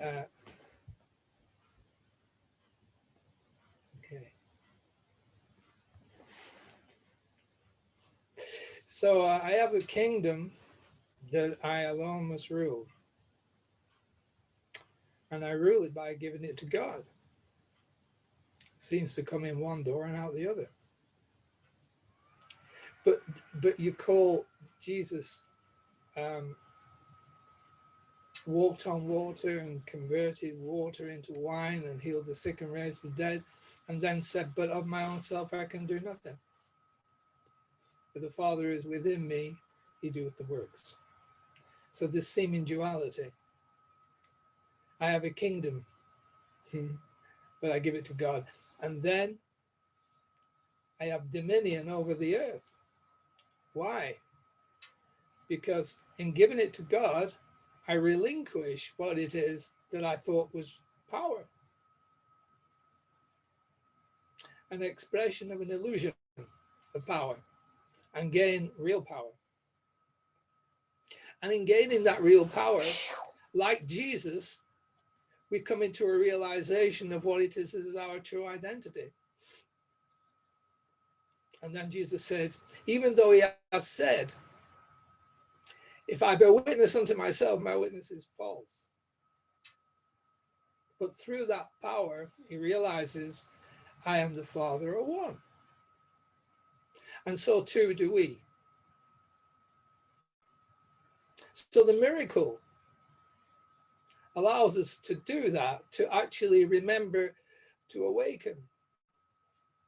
uh, okay. So I have a kingdom that I alone must rule. And I rule it by giving it to God. Seems to come in one door and out the other. But you call Jesus walked on water and converted water into wine and healed the sick and raised the dead, and then said, but of my own self I can do nothing. But the Father is within me, he doeth the works. So this seeming duality. I have a kingdom, but I give it to God. And then I have dominion over the earth. Why? Because in giving it to God, I relinquish what it is that I thought was power. An expression of an illusion of power, and gain real power. And in gaining that real power, like Jesus, we come into a realization of what it is that is our true identity. And then Jesus says, even though he has said, if I bear witness unto myself, my witness is false. But through that power, he realizes, I am the Father of one. And so too do we. So the miracle allows us to do that, to actually remember, to awaken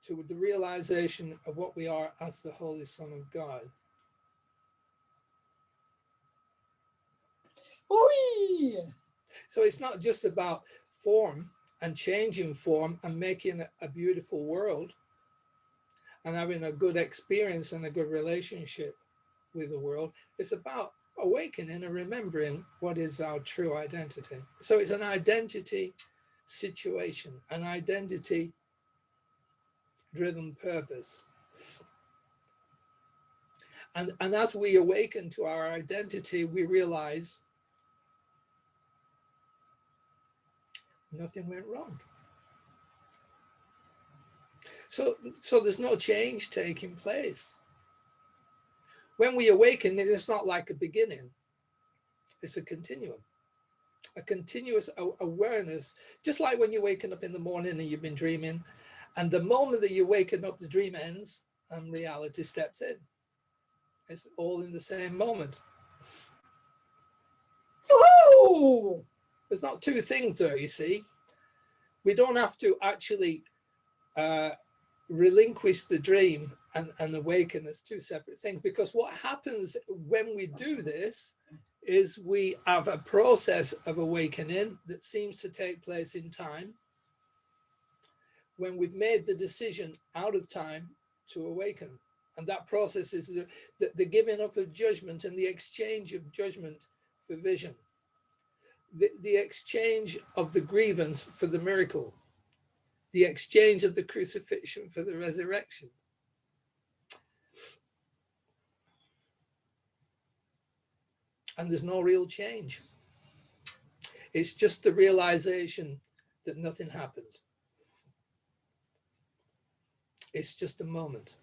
to the realization of what we are as the Holy Son of God. Oi! So it's not just about form and changing form and making a beautiful world and having a good experience and a good relationship with the world. It's about awakening and remembering what is our true identity. So it's an identity situation, an identity driven purpose. And as we awaken to our identity, we realize nothing went wrong. So there's no change taking place. When we awaken, it's not like a beginning. It's a continuum, a continuous awareness, just like when you're waking up in the morning and you've been dreaming, and the moment that you're waking up, the dream ends and reality steps in. It's all in the same moment. Woo! There's not two things there, you see. We don't have to actually relinquish the dream and awaken as two separate things, because what happens when we do this is we have a process of awakening that seems to take place in time when we've made the decision out of time to awaken. And that process is the giving up of judgment and the exchange of judgment for vision. The exchange of the grievance for the miracle. The exchange of the crucifixion for the resurrection. And there's no real change. It's just the realization that nothing happened. It's just a moment.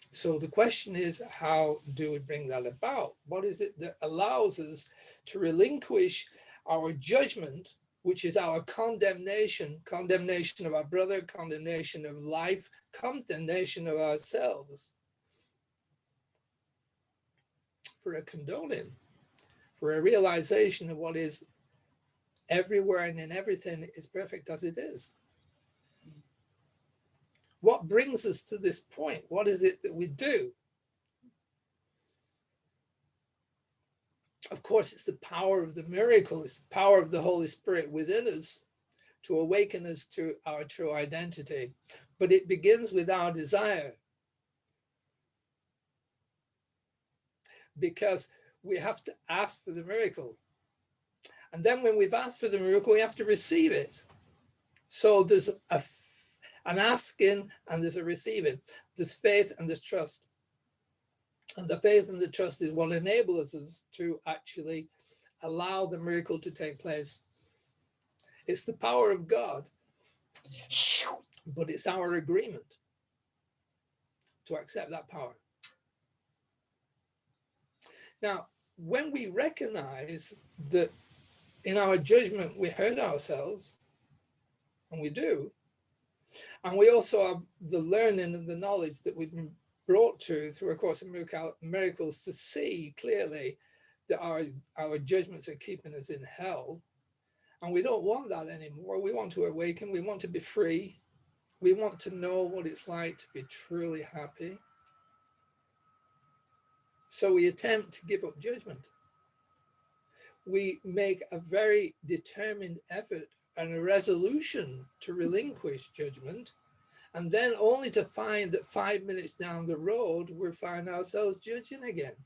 So the question is, how do we bring that about? What is it that allows us to relinquish our judgment, which is our condemnation of our brother, condemnation of life, condemnation of ourselves, for a condoning, for a realization of what is everywhere and in everything is perfect as it is. What brings us to this point? What is it that we do? Of course, it's the power of the miracle. It's the power of the Holy Spirit within us to awaken us to our true identity. But it begins with our desire. Because we have to ask for the miracle. And then when we've asked for the miracle, we have to receive it. So there's an asking and there's a receiving. There's faith and there's trust. And the faith and the trust is what enables us to actually allow the miracle to take place. It's the power of God, but it's our agreement to accept that power. Now, when we recognize that in our judgment we hurt ourselves, and we do, and we also have the learning and the knowledge that we've been brought to through A Course in Miracles to see clearly that our judgments are keeping us in hell, and we don't want that anymore. We want to awaken. We want to be free. We want to know what it's like to be truly happy. So we attempt to give up judgment. We make a very determined effort and a resolution to relinquish judgment, and then only to find that 5 minutes down the road, we find ourselves judging again.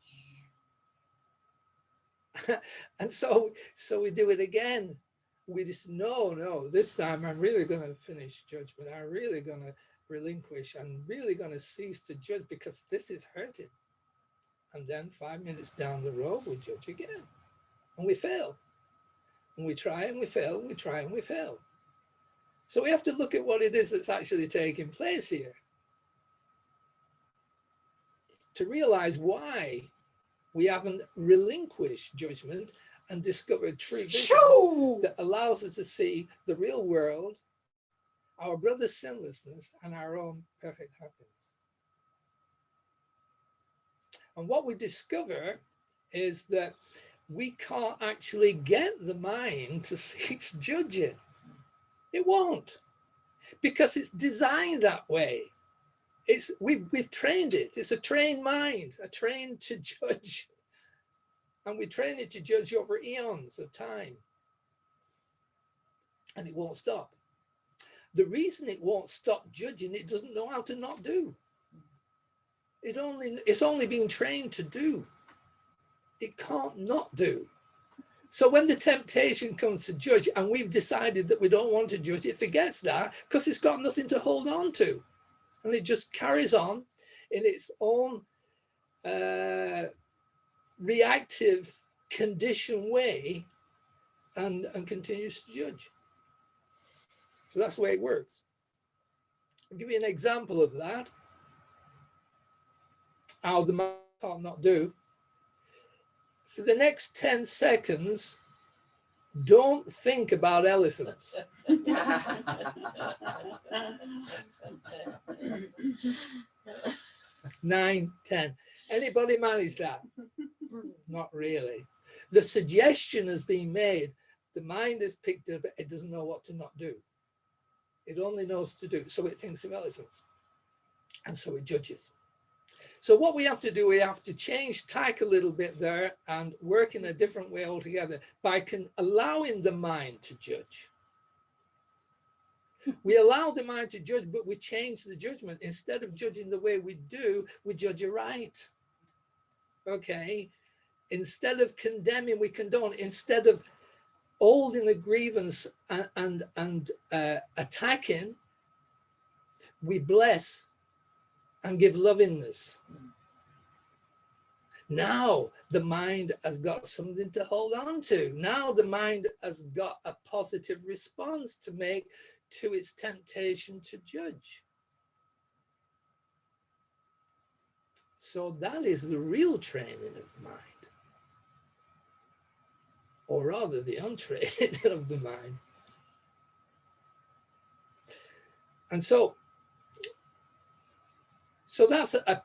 And so we do it again. We just, no, this time I'm really going to finish judgment. I'm really going to relinquish. I'm really going to cease to judge because this is hurting. And then 5 minutes down the road, we judge again. And we fail. And we try and we fail, and we try and we fail. So we have to look at what it is that's actually taking place here to realize why we haven't relinquished judgment and discovered true vision that allows us to see the real world, our brother's sinlessness, and our own perfect happiness. And what we discover is that we can't actually get the mind to cease judging. It won't, because it's designed that way. We've trained it. It's a trained mind, a trained to judge. And we train it to judge over eons of time. And it won't stop. The reason it won't stop judging, it doesn't know how to not do. It's only being trained to do. It can't not do. So when the temptation comes to judge, and we've decided that we don't want to judge, it forgets that because it's got nothing to hold on to. And it just carries on in its own reactive, conditioned way and continues to judge. So that's the way it works. I'll give you an example of that. How the mind can't not do. For the next 10 seconds, don't think about elephants. 9, 10. Anybody manage that? Not really. The suggestion has been made. The mind has picked up, it doesn't know what to not do. It only knows to do. So it thinks of elephants. And so it judges. So what we have to do, we have to change tack a little bit there and work in a different way altogether by allowing the mind to judge. We allow the mind to judge, but we change the judgment. Instead of judging the way we do, we judge it right. Okay? Instead of condemning, we condone. Instead of holding a grievance and attacking, we bless and give lovingness. Now the mind has got something to hold on to. Now the mind has got a positive response to make to its temptation to judge. So that is the real training of the mind. Or rather the untraining of the mind. And so that's a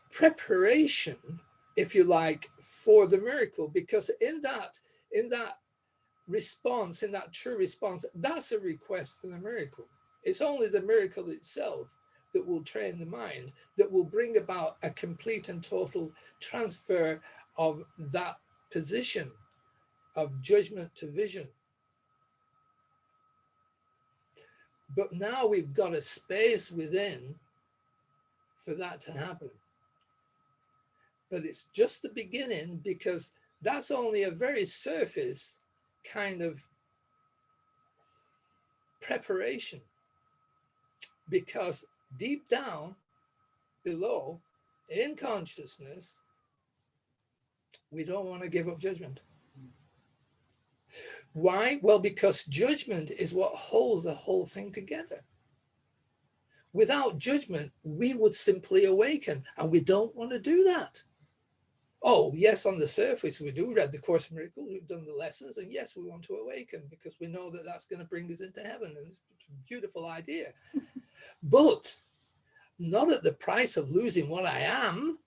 preparation, if you like, for the miracle, because in that response, in that true response, that's a request for the miracle. It's only the miracle itself that will train the mind, that will bring about a complete and total transfer of that position of judgment to vision. But now we've got a space within for that to happen. But it's just the beginning, because that's only a very surface kind of preparation. Because deep down below in consciousness, we don't want to give up judgment. Why? Well, because judgment is what holds the whole thing together. Without judgment, we would simply awaken, and we don't want to do that. Oh, yes, on the surface, we do read the Course in Miracles, we've done the lessons, and yes, we want to awaken because we know that that's going to bring us into heaven, and it's a beautiful idea. But not at the price of losing what I am,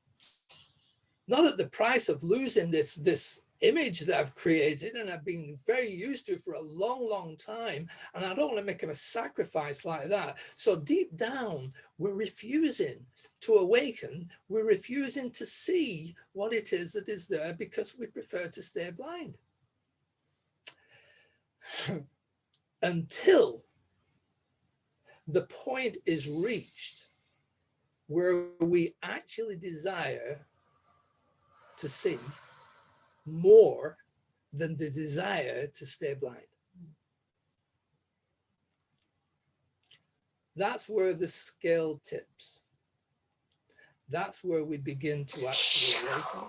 not at the price of losing this image that I've created and I've been very used to for a long, long time. And I don't want to make a sacrifice like that. So deep down, we're refusing to awaken. We're refusing to see what it is that is there because we prefer to stay blind. Until the point is reached where we actually desire to see more than the desire to stay blind. That's where the scale tips. That's where we begin to actually awaken.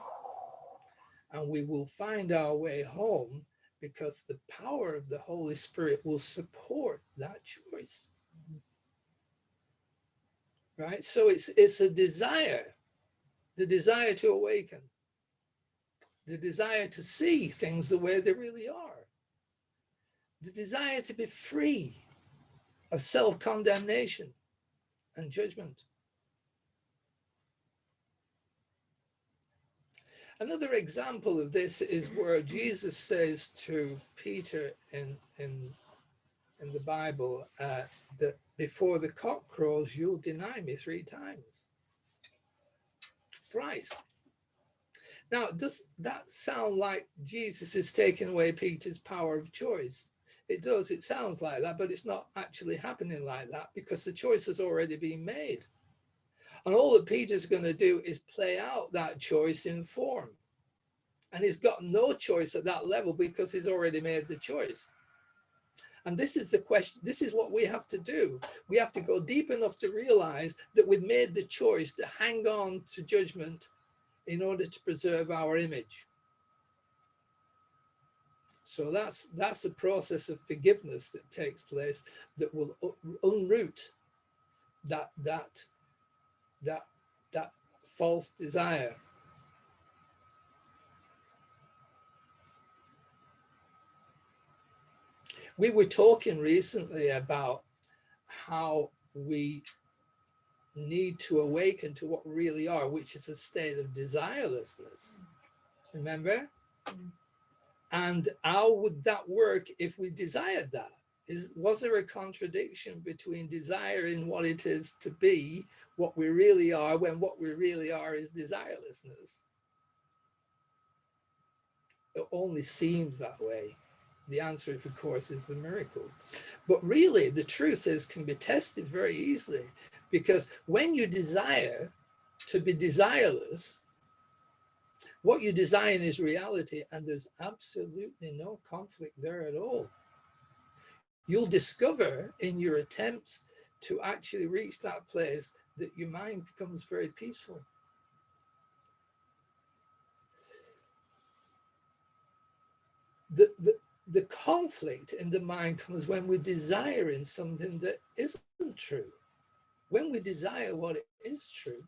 And we will find our way home because the power of the Holy Spirit will support that choice. Right? So it's a desire, the desire to awaken, the desire to see things the way they really are, the desire to be free of self-condemnation and judgment. Another example of this is where Jesus says to Peter in the Bible that before the cock crows, you'll deny me 3 times. Thrice. Now, does that sound like Jesus is taking away Peter's power of choice? It does, it sounds like that, but it's not actually happening like that because the choice has already been made. And all that Peter's going to do is play out that choice in form. And he's got no choice at that level because he's already made the choice. And this is the question, this is what we have to do. We have to go deep enough to realize that we've made the choice to hang on to judgment in order to preserve our image. So that's a process of forgiveness that takes place that will unroot that false desire. We were talking recently about how we need to awaken to what we really are, which is a state of desirelessness. Remember? And how would that work if we desired that? Was there a contradiction between desiring what it is to be, what we really are, when what we really are is desirelessness? It only seems that way. The answer, of course, is the miracle. But really, the truth is can be tested very easily, because when you desire to be desireless, what you design is reality, and there's absolutely no conflict there at all. You'll discover in your attempts to actually reach that place that your mind becomes very peaceful. The conflict in the mind comes when we're desiring something that isn't true. When we desire what is true,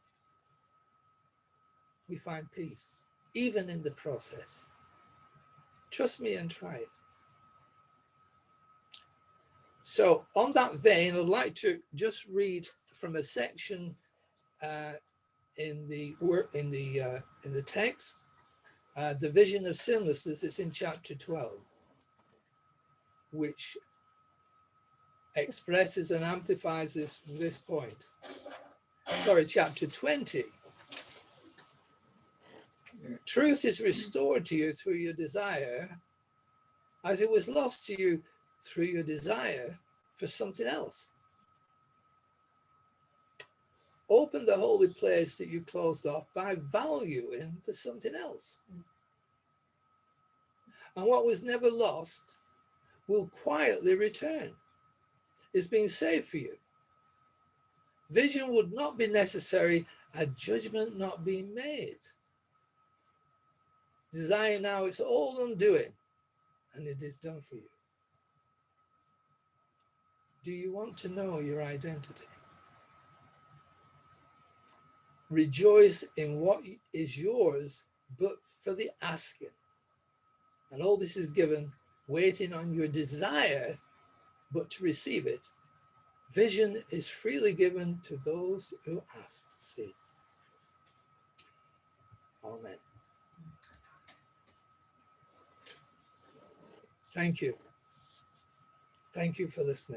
we find peace, even in the process. Trust me and try it. So on that vein, I'd like to just read from a section in the text, the vision of sinlessness. It's in chapter 12, which expresses and amplifies this point. Sorry, chapter 20. Truth is restored to you through your desire, as it was lost to you through your desire for something else. Open the holy place that you closed off by valuing for something else. And what was never lost will quietly return. It's been saved for you. Vision would not be necessary had judgment not been made. Desire now is all undoing, and it is done for you. Do you want to know your identity? Rejoice in what is yours, but for the asking. And all this is given, waiting on your desire, but to receive it. Vision is freely given to those who ask to see. Amen. Thank you. Thank you for listening.